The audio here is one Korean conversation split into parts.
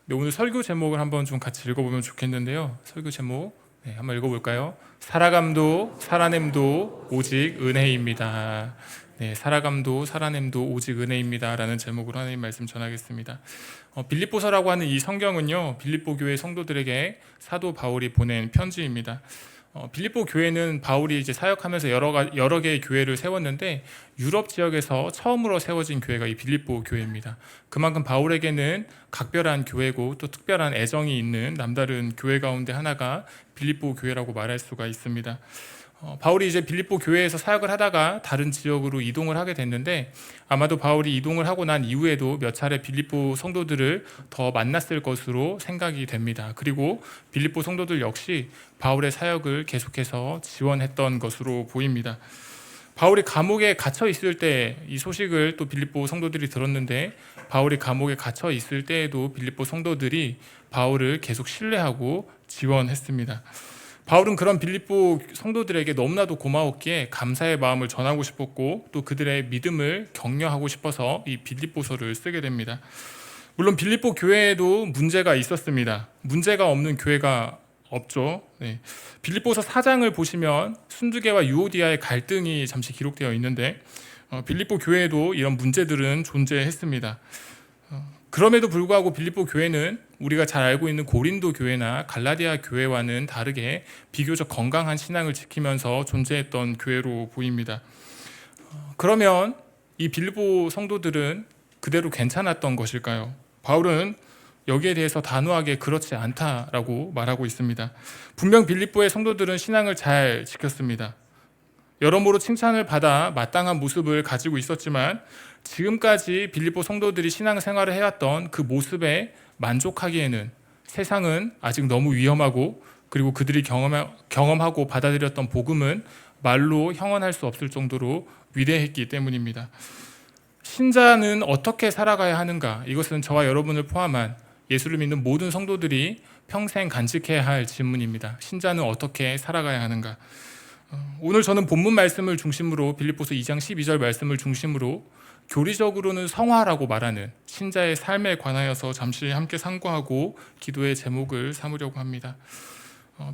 네, 오늘 설교 제목을 한번 좀 같이 읽어보면 좋겠는데요. 설교 제목 한번 읽어볼까요? 살아감도 살아냄도 오직 은혜입니다. 네, 살아감도 살아냄도 오직 은혜입니다 라는 제목으로 하나님 말씀 전하겠습니다. 빌립보서라고 하는 이 성경은요, 빌립보 교회 성도들에게 사도 바울이 보낸 편지입니다. 빌립보 교회는 바울이 이제 사역하면서 여러 개의 교회를 세웠는데, 유럽 지역에서 처음으로 세워진 교회가 이 빌립보 교회입니다. 그만큼 바울에게는 각별한 교회고 또 특별한 애정이 있는 남다른 교회 가운데 하나가 빌립보 교회라고 말할 수가 있습니다. 바울이 이제 빌립보 교회에서 사역을 하다가 다른 지역으로 이동을 하게 됐는데, 아마도 바울이 이동을 하고 난 이후에도 몇 차례 빌립보 성도들을 더 만났을 것으로 생각이 됩니다. 그리고 빌립보 성도들 역시 바울의 사역을 계속해서 지원했던 것으로 보입니다. 바울이 감옥에 갇혀 있을 때 이 소식을 또 빌립보 성도들이 들었는데, 바울이 감옥에 갇혀 있을 때에도 빌립보 성도들이 바울을 계속 신뢰하고 지원했습니다. 바울은 그런 빌립보 성도들에게 너무나도 고마웠기에 감사의 마음을 전하고 싶었고, 또 그들의 믿음을 격려하고 싶어서 이 빌립보서를 쓰게 됩니다. 물론 빌립보 교회에도 문제가 있었습니다. 문제가 없는 교회가 없죠. 빌립보서 4장을 보시면 순두계와 유오디아의 갈등이 잠시 기록되어 있는데, 빌립보 교회에도 이런 문제들은 존재했습니다. 그럼에도 불구하고 빌립보 교회는 우리가 잘 알고 있는 고린도 교회나 갈라디아 교회와는 다르게 비교적 건강한 신앙을 지키면서 존재했던 교회로 보입니다. 그러면 이 빌립보 성도들은 그대로 괜찮았던 것일까요? 바울은 여기에 대해서 단호하게 그렇지 않다라고 말하고 있습니다. 분명 빌립보의 성도들은 신앙을 잘 지켰습니다. 여러모로 칭찬을 받아 마땅한 모습을 가지고 있었지만, 지금까지 빌립보 성도들이 신앙생활을 해왔던 그 모습에 만족하기에는 세상은 아직 너무 위험하고, 그리고 그들이 경험하고 받아들였던 복음은 말로 형언할 수 없을 정도로 위대했기 때문입니다. 신자는 어떻게 살아가야 하는가? 이것은 저와 여러분을 포함한 예수를 믿는 모든 성도들이 평생 간직해야 할 질문입니다. 신자는 어떻게 살아가야 하는가? 오늘 저는 본문 말씀을 중심으로, 빌립보서 2장 12절 말씀을 중심으로 교리적으로는 성화라고 말하는 신자의 삶에 관하여서 잠시 함께 상고하고 기도의 제목을 삼으려고 합니다.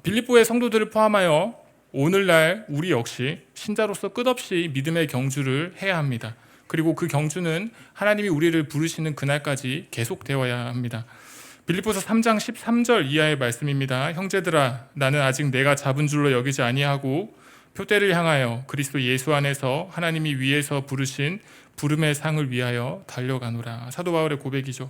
빌립보의 성도들을 포함하여 오늘날 우리 역시 신자로서 끝없이 믿음의 경주를 해야 합니다. 그리고 그 경주는 하나님이 우리를 부르시는 그날까지 계속되어야 합니다. 빌립보서 3장 13절 이하의 말씀입니다. 형제들아, 나는 아직 내가 잡은 줄로 여기지 아니하고 표대를 향하여 그리스도 예수 안에서 하나님이 위에서 부르신 부름의 상을 위하여 달려가노라. 사도 바울의 고백이죠.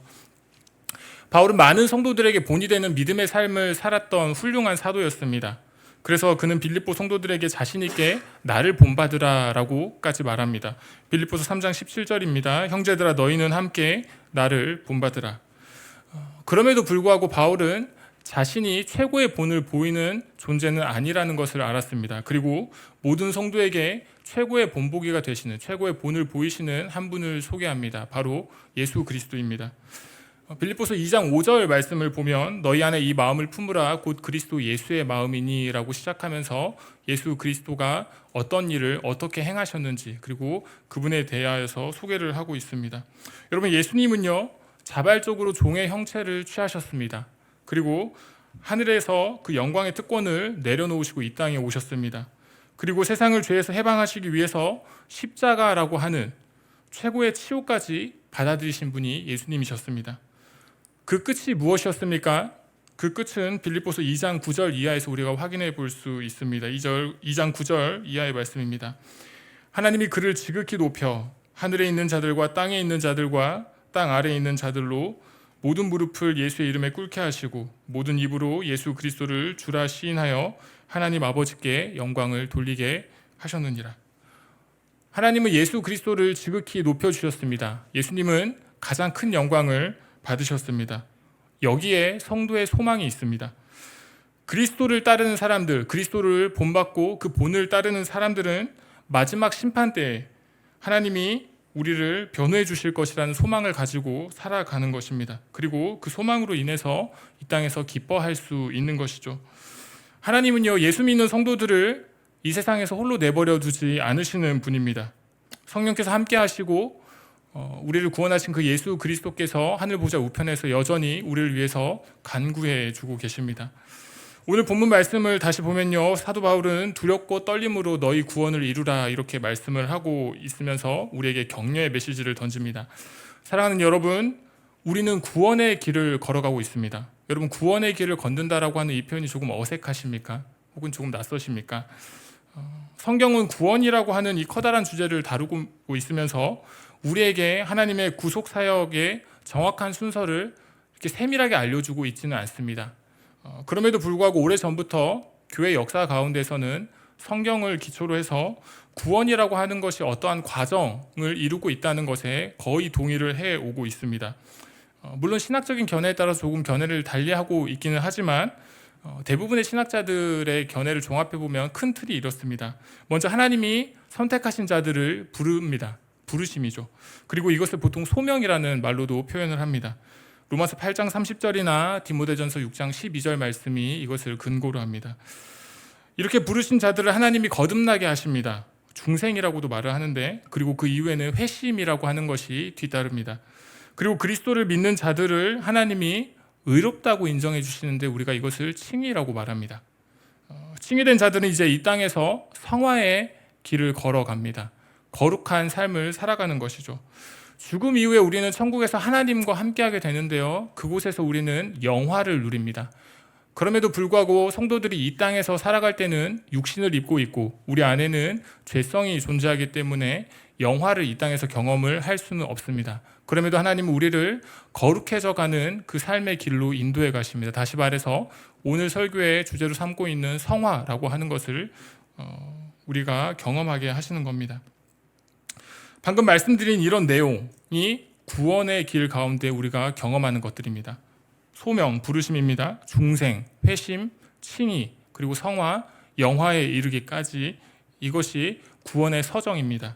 바울은 많은 성도들에게 본이 되는 믿음의 삶을 살았던 훌륭한 사도였습니다. 그래서 그는 빌립보 성도들에게 자신 있게 나를 본받으라 라고까지 말합니다. 빌립보서 3장 17절입니다. 형제들아, 너희는 함께 나를 본받으라. 그럼에도 불구하고 바울은 자신이 최고의 본을 보이는 존재는 아니라는 것을 알았습니다. 그리고 모든 성도에게 최고의 본보기가 되시는, 최고의 본을 보이시는 한 분을 소개합니다. 바로 예수 그리스도입니다. 빌립보서 2장 5절 말씀을 보면 너희 안에 이 마음을 품으라 곧 그리스도 예수의 마음이니 라고 시작하면서 예수 그리스도가 어떤 일을 어떻게 행하셨는지, 그리고 그분에 대하여서 소개를 하고 있습니다. 여러분, 예수님은요, 자발적으로 종의 형체를 취하셨습니다. 그리고 하늘에서 그 영광의 특권을 내려놓으시고 이 땅에 오셨습니다. 그리고 세상을 죄에서 해방하시기 위해서 십자가라고 하는 최고의 치욕까지 받아들이신 분이 예수님이셨습니다. 그 끝이 무엇이었습니까? 그 끝은 빌립보서 2장 9절 이하에서 우리가 확인해 볼 수 있습니다. 2장 9절 이하의 말씀입니다. 하나님이 그를 지극히 높여 하늘에 있는 자들과 땅에 있는 자들과 땅 아래에 있는 자들로 모든 무릎을 예수의 이름에 꿇게 하시고 모든 입으로 예수 그리스도를 주라 시인하여 하나님 아버지께 영광을 돌리게 하셨느니라. 하나님은 예수 그리스도를 지극히 높여주셨습니다. 예수님은 가장 큰 영광을 받으셨습니다. 여기에 성도의 소망이 있습니다. 그리스도를 따르는 사람들, 그리스도를 본받고 그 본을 따르는 사람들은 마지막 심판 때에 하나님이 우리를 변호해 주실 것이라는 소망을 가지고 살아가는 것입니다. 그리고 그 소망으로 인해서 이 땅에서 기뻐할 수 있는 것이죠. 하나님은요, 예수 믿는 성도들을 이 세상에서 홀로 내버려 두지 않으시는 분입니다. 성령께서 함께 하시고 우리를 구원하신 그 예수 그리스도께서 하늘 보좌 우편에서 여전히 우리를 위해서 간구해 주고 계십니다. 오늘 본문 말씀을 다시 보면요, 사도 바울은 두렵고 떨림으로 너희 구원을 이루라 이렇게 말씀을 하고 있으면서 우리에게 격려의 메시지를 던집니다. 사랑하는 여러분, 우리는 구원의 길을 걸어가고 있습니다. 여러분, 구원의 길을 걷는다라고 하는 이 표현이 조금 어색하십니까? 혹은 조금 낯서십니까? 성경은 구원이라고 하는 이 커다란 주제를 다루고 있으면서 우리에게 하나님의 구속 사역의 정확한 순서를 이렇게 세밀하게 알려주고 있지는 않습니다. 그럼에도 불구하고 오래전부터 교회 역사 가운데서는 성경을 기초로 해서 구원이라고 하는 것이 어떠한 과정을 이루고 있다는 것에 거의 동의를 해오고 있습니다. 물론 신학적인 견해에 따라서 조금 견해를 달리하고 있기는 하지만 대부분의 신학자들의 견해를 종합해보면 큰 틀이 이렇습니다. 먼저 하나님이 선택하신 자들을 부릅니다. 부르심이죠. 그리고 이것을 보통 소명이라는 말로도 표현을 합니다. 로마서 8장 30절이나 디모데전서 6장 12절 말씀이 이것을 근거로 합니다. 이렇게 부르신 자들을 하나님이 거듭나게 하십니다. 중생이라고도 말을 하는데, 그리고 그 이후에는 회심이라고 하는 것이 뒤따릅니다. 그리고 그리스도를 믿는 자들을 하나님이 의롭다고 인정해 주시는데 우리가 이것을 칭의라고 말합니다. 칭의된 자들은 이제 이 땅에서 성화의 길을 걸어갑니다. 거룩한 삶을 살아가는 것이죠. 죽음 이후에 우리는 천국에서 하나님과 함께하게 되는데요, 그곳에서 우리는 영화를 누립니다. 그럼에도 불구하고 성도들이 이 땅에서 살아갈 때는 육신을 입고 있고 우리 안에는 죄성이 존재하기 때문에 영화를 이 땅에서 경험을 할 수는 없습니다. 그럼에도 하나님은 우리를 거룩해져 가는 그 삶의 길로 인도해 가십니다. 다시 말해서 오늘 설교의 주제로 삼고 있는 성화라고 하는 것을 우리가 경험하게 하시는 겁니다. 방금 말씀드린 이런 내용이 구원의 길 가운데 우리가 경험하는 것들입니다. 소명, 부르심입니다. 중생, 회심, 칭의, 그리고 성화, 영화에 이르기까지 이것이 구원의 서정입니다.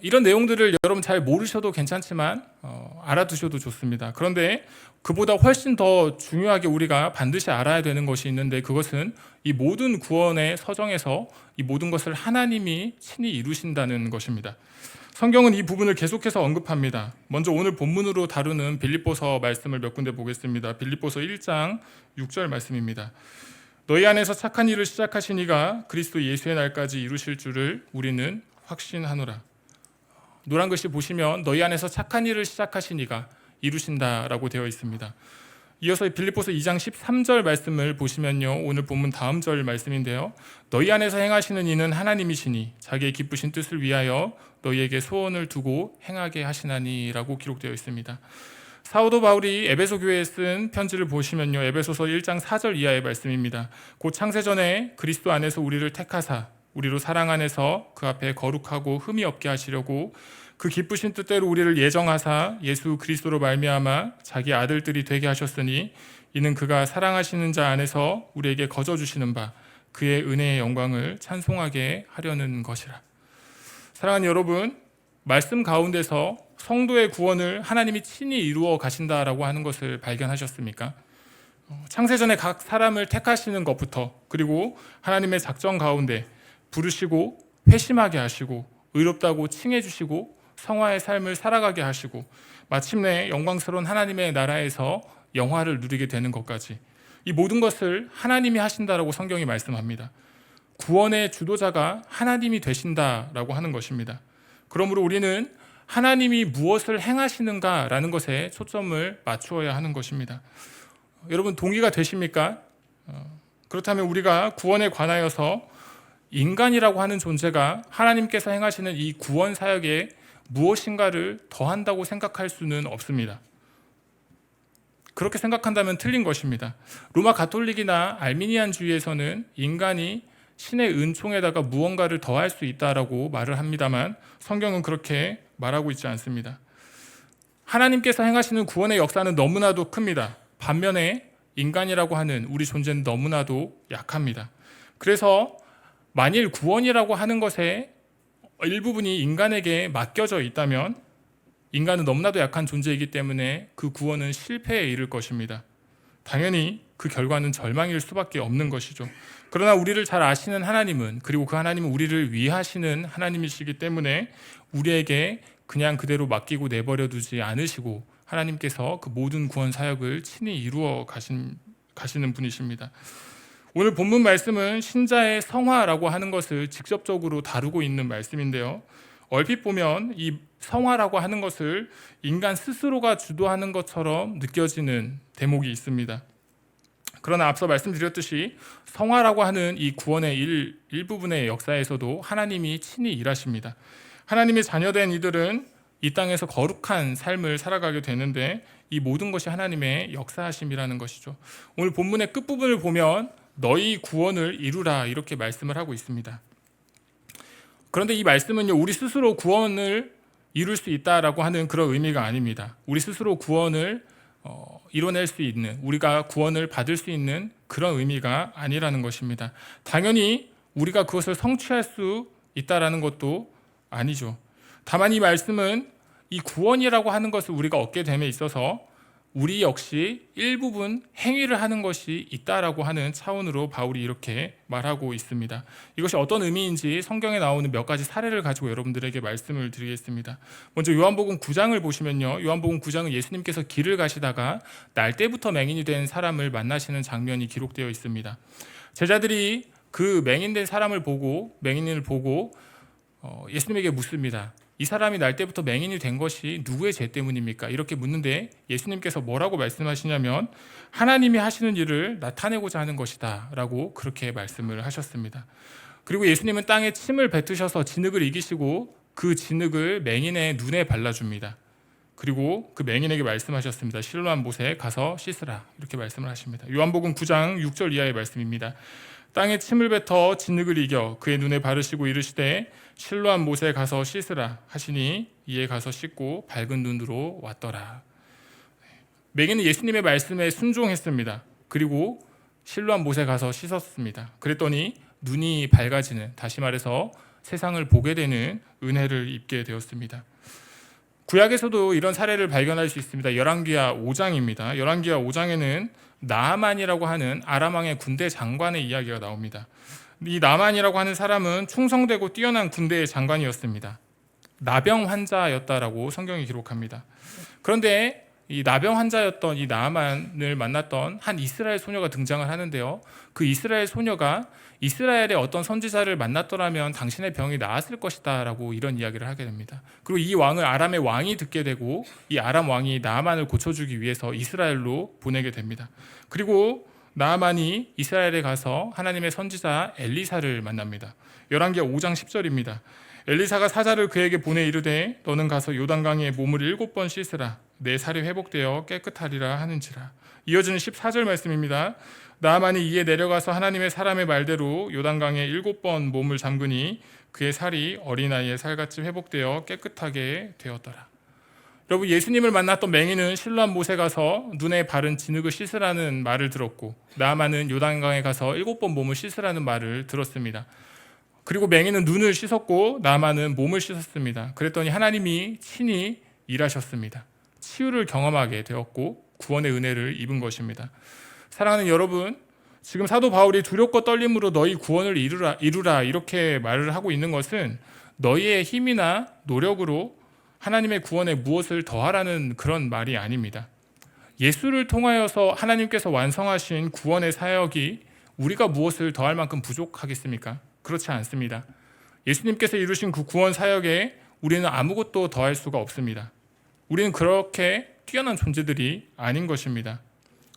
이런 내용들을 여러분 잘 모르셔도 괜찮지만 알아두셔도 좋습니다. 그런데 그보다 훨씬 더 중요하게 우리가 반드시 알아야 되는 것이 있는데, 그것은 이 모든 구원의 서정에서 이 모든 것을 하나님이 친히 이루신다는 것입니다. 성경은 이 부분을 계속해서 언급합니다. 먼저 오늘 본문으로 다루는 빌립보서 말씀을 몇 군데 보겠습니다. 빌립보서 1장 6절 말씀입니다. 너희 안에서 착한 일을 시작하신 이가 그리스도 예수의 날까지 이루실 줄을 우리는 확신하노라. 노란 글씨 보시면 너희 안에서 착한 일을 시작하신 이가 이루신다라고 되어 있습니다. 이어서 빌립보서 2장 13절 말씀을 보시면요, 오늘 본문 다음 절 말씀인데요, 너희 안에서 행하시는 이는 하나님이시니 자기의 기쁘신 뜻을 위하여 너희에게 소원을 두고 행하게 하시나니라고 기록되어 있습니다. 사도 바울이 에베소 교회에 쓴 편지를 보시면요, 에베소서 1장 4절 이하의 말씀입니다. 곧 창세전에 그리스도 안에서 우리를 택하사 우리로 사랑 안에서 그 앞에 거룩하고 흠이 없게 하시려고 그 기쁘신 뜻대로 우리를 예정하사 예수 그리스도로 말미암아 자기 아들들이 되게 하셨으니 이는 그가 사랑하시는 자 안에서 우리에게 거저 주시는 바 그의 은혜의 영광을 찬송하게 하려는 것이라. 사랑하는 여러분, 말씀 가운데서 성도의 구원을 하나님이 친히 이루어 가신다라고 하는 것을 발견하셨습니까? 창세전에 각 사람을 택하시는 것부터, 그리고 하나님의 작정 가운데 부르시고 회심하게 하시고 의롭다고 칭해 주시고 성화의 삶을 살아가게 하시고 마침내 영광스러운 하나님의 나라에서 영화를 누리게 되는 것까지, 이 모든 것을 하나님이 하신다라고 성경이 말씀합니다. 구원의 주도자가 하나님이 되신다라고 하는 것입니다. 그러므로 우리는 하나님이 무엇을 행하시는가라는 것에 초점을 맞추어야 하는 것입니다. 여러분, 동의가 되십니까? 그렇다면 우리가 구원에 관하여서 인간이라고 하는 존재가 하나님께서 행하시는 이 구원 사역에 무엇인가를 더한다고 생각할 수는 없습니다. 그렇게 생각한다면 틀린 것입니다. 로마 가톨릭이나 알미니안주의에서는 인간이 신의 은총에다가 무언가를 더할 수 있다라고 말을 합니다만 성경은 그렇게 말하고 있지 않습니다. 하나님께서 행하시는 구원의 역사는 너무나도 큽니다. 반면에 인간이라고 하는 우리 존재는 너무나도 약합니다. 그래서 만일 구원이라고 하는 것에 일부분이 인간에게 맡겨져 있다면 인간은 너무나도 약한 존재이기 때문에 그 구원은 실패에 이를 것입니다. 당연히 그 결과는 절망일 수밖에 없는 것이죠. 그러나 우리를 잘 아시는 하나님은, 그리고 그 하나님은 우리를 위하시는 하나님이시기 때문에 우리에게 그냥 그대로 맡기고 내버려 두지 않으시고 하나님께서 그 모든 구원 사역을 친히 이루어 가시는 분이십니다. 오늘 본문 말씀은 신자의 성화라고 하는 것을 직접적으로 다루고 있는 말씀인데요. 얼핏 보면 이 성화라고 하는 것을 인간 스스로가 주도하는 것처럼 느껴지는 대목이 있습니다. 그러나 앞서 말씀드렸듯이 성화라고 하는 이 구원의 일부분의 역사에서도 하나님이 친히 일하십니다. 하나님의 자녀된 이들은 이 땅에서 거룩한 삶을 살아가게 되는데 이 모든 것이 하나님의 역사하심이라는 것이죠. 오늘 본문의 끝부분을 보면 너희 구원을 이루라 이렇게 말씀을 하고 있습니다. 그런데 이 말씀은요, 우리 스스로 구원을 이룰 수 있다라고 하는 그런 의미가 아닙니다. 우리 스스로 구원을 이뤄낼 수 있는, 우리가 구원을 받을 수 있는 그런 의미가 아니라는 것입니다. 당연히 우리가 그것을 성취할 수 있다라는 것도 아니죠. 다만 이 말씀은 이 구원이라고 하는 것을 우리가 얻게 됨에 있어서 우리 역시 일부분 행위를 하는 것이 있다라고 하는 차원으로 바울이 이렇게 말하고 있습니다. 이것이 어떤 의미인지 성경에 나오는 몇 가지 사례를 가지고 여러분들에게 말씀을 드리겠습니다. 먼저 요한복음 9장을 보시면요, 요한복음 9장은 예수님께서 길을 가시다가 날 때부터 맹인이 된 사람을 만나시는 장면이 기록되어 있습니다. 제자들이 그 맹인된 사람을 보고, 맹인을 보고 예수님에게 묻습니다. 이 사람이 날 때부터 맹인이 된 것이 누구의 죄 때문입니까? 이렇게 묻는데 예수님께서 뭐라고 말씀하시냐면 하나님이 하시는 일을 나타내고자 하는 것이다 라고 그렇게 말씀을 하셨습니다. 그리고 예수님은 땅에 침을 뱉으셔서 진흙을 이기시고 그 진흙을 맹인의 눈에 발라줍니다. 그리고 그 맹인에게 말씀하셨습니다. 실로암 못에 가서 씻으라 이렇게 말씀을 하십니다. 요한복음 9장 6절 이하의 말씀입니다. 땅에 침을 뱉어 진흙을 이겨 그의 눈에 바르시고 이르시되 실로암 못에 가서 씻으라 하시니 이에 가서 씻고 밝은 눈으로 왔더라. 맹인은 예수님의 말씀에 순종했습니다. 그리고 실로암 못에 가서 씻었습니다. 그랬더니 눈이 밝아지는, 다시 말해서 세상을 보게 되는 은혜를 입게 되었습니다. 구약에서도 이런 사례를 발견할 수 있습니다. 열왕기하 5장입니다. 열왕기하 5장에는 나아만이라고 하는 아람 왕의 군대 장관의 이야기가 나옵니다. 이 나아만이라고 하는 사람은 충성되고 뛰어난 군대의 장관이었습니다. 나병 환자였다라고 성경이 기록합니다. 그런데 이 나병 환자였던 이 나아만을 만났던 한 이스라엘 소녀가 등장을 하는데요. 그 이스라엘 소녀가 이스라엘의 어떤 선지자를 만났더라면 당신의 병이 나았을 것이다 라고 이런 이야기를 하게 됩니다. 그리고 이 왕을 아람의 왕이 듣게 되고 이 아람 왕이 나아만을 고쳐주기 위해서 이스라엘로 보내게 됩니다. 그리고 나아만이 이스라엘에 가서 하나님의 선지자 엘리사를 만납니다. 열왕기하 5장 10절입니다. 엘리사가 사자를 그에게 보내 이르되 너는 가서 요단강에 몸을 7번 씻으라 내 살이 회복되어 깨끗하리라 하는지라. 이어지는 14절 말씀입니다. 나아만이 이에 내려가서 하나님의 사람의 말대로 요단강에 7번 몸을 잠그니 그의 살이 어린아이의 살같이 회복되어 깨끗하게 되었더라. 여러분, 예수님을 만났던 맹인은 실로암 못에 가서 눈에 바른 진흙을 씻으라는 말을 들었고 나아만은 요단강에 가서 7번 몸을 씻으라는 말을 들었습니다. 그리고 맹인은 눈을 씻었고 나아만은 몸을 씻었습니다. 그랬더니 하나님이 친히 일하셨습니다. 치유를 경험하게 되었고 구원의 은혜를 입은 것입니다. 사랑하는 여러분, 지금 사도 바울이 두렵고 떨림으로 너희 구원을 이루라 이렇게 말을 하고 있는 것은 너희의 힘이나 노력으로 하나님의 구원에 무엇을 더하라는 그런 말이 아닙니다. 예수를 통하여서 하나님께서 완성하신 구원의 사역이 우리가 무엇을 더할 만큼 부족하겠습니까? 그렇지 않습니다. 예수님께서 이루신 그 구원 사역에 우리는 아무것도 더할 수가 없습니다. 우리는 그렇게 뛰어난 존재들이 아닌 것입니다.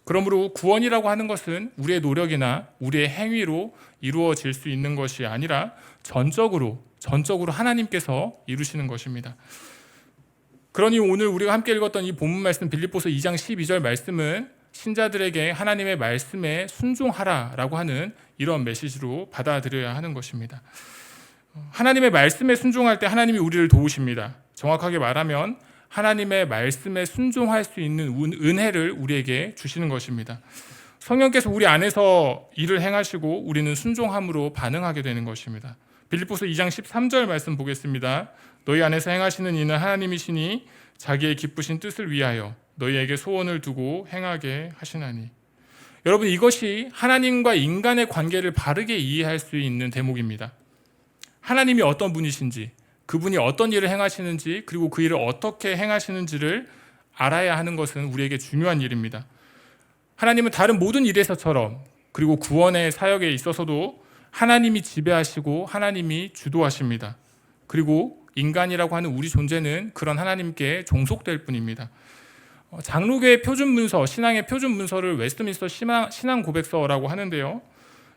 그러므로 구원이라고 하는 것은 우리의 노력이나 우리의 행위로 이루어질 수 있는 것이 아니라 전적으로 하나님께서 이루시는 것입니다. 그러니 오늘 우리가 함께 읽었던 이 본문 말씀 빌립보서 2장 12절 말씀은 신자들에게 하나님의 말씀에 순종하라라고 하는 이런 메시지로 받아들여야 하는 것입니다. 하나님의 말씀에 순종할 때 하나님이 우리를 도우십니다. 정확하게 말하면 하나님의 말씀에 순종할 수 있는 은혜를 우리에게 주시는 것입니다. 성령께서 우리 안에서 일을 행하시고 우리는 순종함으로 반응하게 되는 것입니다. 빌립보서 2장 13절 말씀 보겠습니다. 너희 안에서 행하시는 이는 하나님이시니 자기의 기쁘신 뜻을 위하여 너희에게 소원을 두고 행하게 하시나니. 여러분, 이것이 하나님과 인간의 관계를 바르게 이해할 수 있는 대목입니다. 하나님이 어떤 분이신지, 그분이 어떤 일을 행하시는지 그리고 그 일을 어떻게 행하시는지를 알아야 하는 것은 우리에게 중요한 일입니다. 하나님은 다른 모든 일에서처럼 그리고 구원의 사역에 있어서도 하나님이 지배하시고 하나님이 주도하십니다. 그리고 인간이라고 하는 우리 존재는 그런 하나님께 종속될 뿐입니다. 장로교의 표준 문서, 신앙의 표준 문서를 웨스트민스터 신앙 고백서라고 하는데요.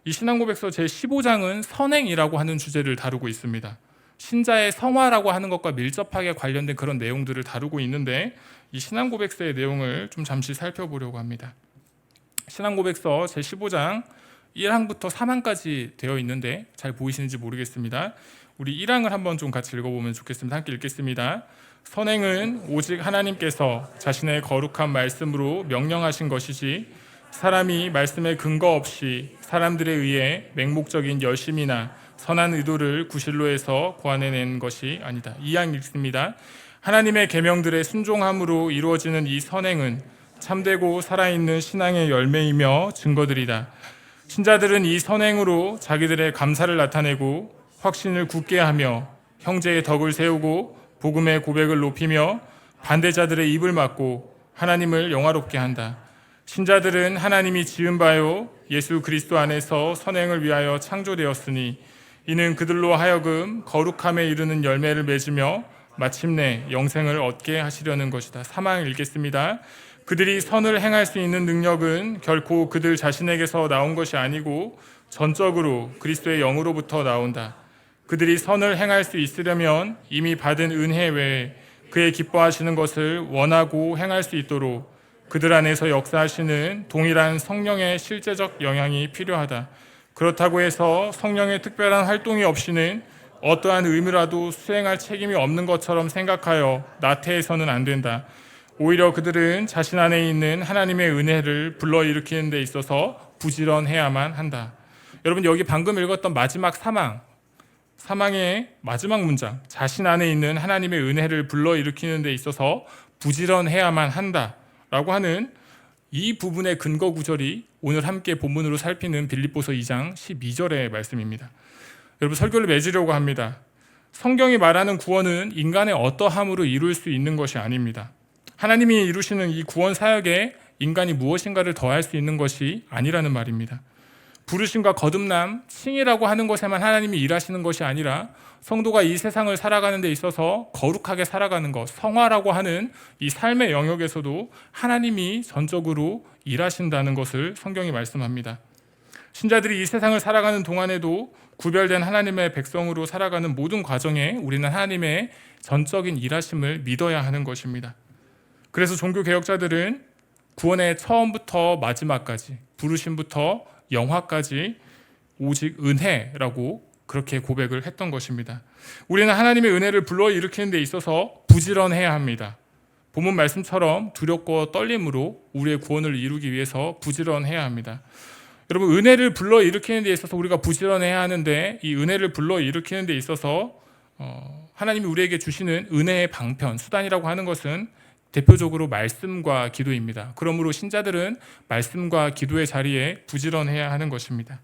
이 신앙 고백서 제15장은 선행이라고 하는 주제를 다루고 있습니다. 신자의 성화라고 하는 것과 밀접하게 관련된 그런 내용들을 다루고 있는데 이 신앙 고백서의 내용을 좀 잠시 살펴보려고 합니다. 신앙 고백서 제15장 1항부터 3항까지 되어 있는데 잘 보이시는지 모르겠습니다. 우리 1항을 한번 좀 같이 읽어보면 좋겠습니다. 함께 읽겠습니다. 선행은 오직 하나님께서 자신의 거룩한 말씀으로 명령하신 것이지 사람이 말씀에 근거 없이 사람들에 의해 맹목적인 열심이나 선한 의도를 구실로 해서 고안해낸 것이 아니다. 2항 읽습니다. 하나님의 계명들에 순종함으로 이루어지는 이 선행은 참되고 살아있는 신앙의 열매이며 증거들이다. 신자들은 이 선행으로 자기들의 감사를 나타내고 확신을 굳게 하며 형제의 덕을 세우고 복음의 고백을 높이며 반대자들의 입을 막고 하나님을 영화롭게 한다. 신자들은 하나님이 지은 바요 예수 그리스도 안에서 선행을 위하여 창조되었으니 이는 그들로 하여금 거룩함에 이르는 열매를 맺으며 마침내 영생을 얻게 하시려는 것이다. 3항 읽겠습니다. 그들이 선을 행할 수 있는 능력은 결코 그들 자신에게서 나온 것이 아니고 전적으로 그리스도의 영으로부터 나온다. 그들이 선을 행할 수 있으려면 이미 받은 은혜 외에 그의 기뻐하시는 것을 원하고 행할 수 있도록 그들 안에서 역사하시는 동일한 성령의 실제적 영향이 필요하다. 그렇다고 해서 성령의 특별한 활동이 없이는 어떠한 의무라도 수행할 책임이 없는 것처럼 생각하여 나태해서는 안 된다. 오히려 그들은 자신 안에 있는 하나님의 은혜를 불러일으키는 데 있어서 부지런해야만 한다. 여러분 여기 방금 읽었던 마지막 3항의 마지막 문장, 자신 안에 있는 하나님의 은혜를 불러일으키는 데 있어서 부지런해야만 한다라고 하는 이 부분의 근거 구절이 오늘 함께 본문으로 살피는 빌립보서 2장 12절의 말씀입니다. 여러분 설교를 맺으려고 합니다. 성경이 말하는 구원은 인간의 어떠함으로 이룰 수 있는 것이 아닙니다. 하나님이 이루시는 이 구원 사역에 인간이 무엇인가를 더할 수 있는 것이 아니라는 말입니다. 부르심과 거듭남, 칭이라고 하는 것에만 하나님이 일하시는 것이 아니라 성도가 이 세상을 살아가는 데 있어서 거룩하게 살아가는 것, 성화라고 하는 이 삶의 영역에서도 하나님이 전적으로 일하신다는 것을 성경이 말씀합니다. 신자들이 이 세상을 살아가는 동안에도 구별된 하나님의 백성으로 살아가는 모든 과정에 우리는 하나님의 전적인 일하심을 믿어야 하는 것입니다. 그래서 종교개혁자들은 구원의 처음부터 마지막까지, 부르심부터 영화까지 오직 은혜라고 그렇게 고백을 했던 것입니다. 우리는 하나님의 은혜를 불러일으키는 데 있어서 부지런해야 합니다. 본문 말씀처럼 두렵고 떨림으로 우리의 구원을 이루기 위해서 부지런해야 합니다. 여러분 은혜를 불러일으키는 데 있어서 우리가 부지런해야 하는데 이 은혜를 불러일으키는 데 있어서 하나님이 우리에게 주시는 은혜의 방편, 수단이라고 하는 것은 대표적으로 말씀과 기도입니다. 그러므로 신자들은 말씀과 기도의 자리에 부지런해야 하는 것입니다.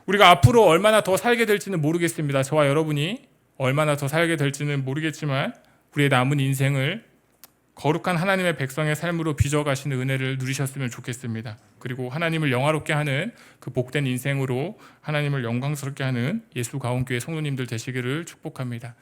우리가 앞으로 얼마나 더 살게 될지는 모르겠습니다. 저와 여러분이 얼마나 더 살게 될지는 모르겠지만 우리의 남은 인생을 거룩한 하나님의 백성의 삶으로 빚어가시는 은혜를 누리셨으면 좋겠습니다. 그리고 하나님을 영화롭게 하는 그 복된 인생으로 하나님을 영광스럽게 하는 예수 가온교회 성도님들 되시기를 축복합니다.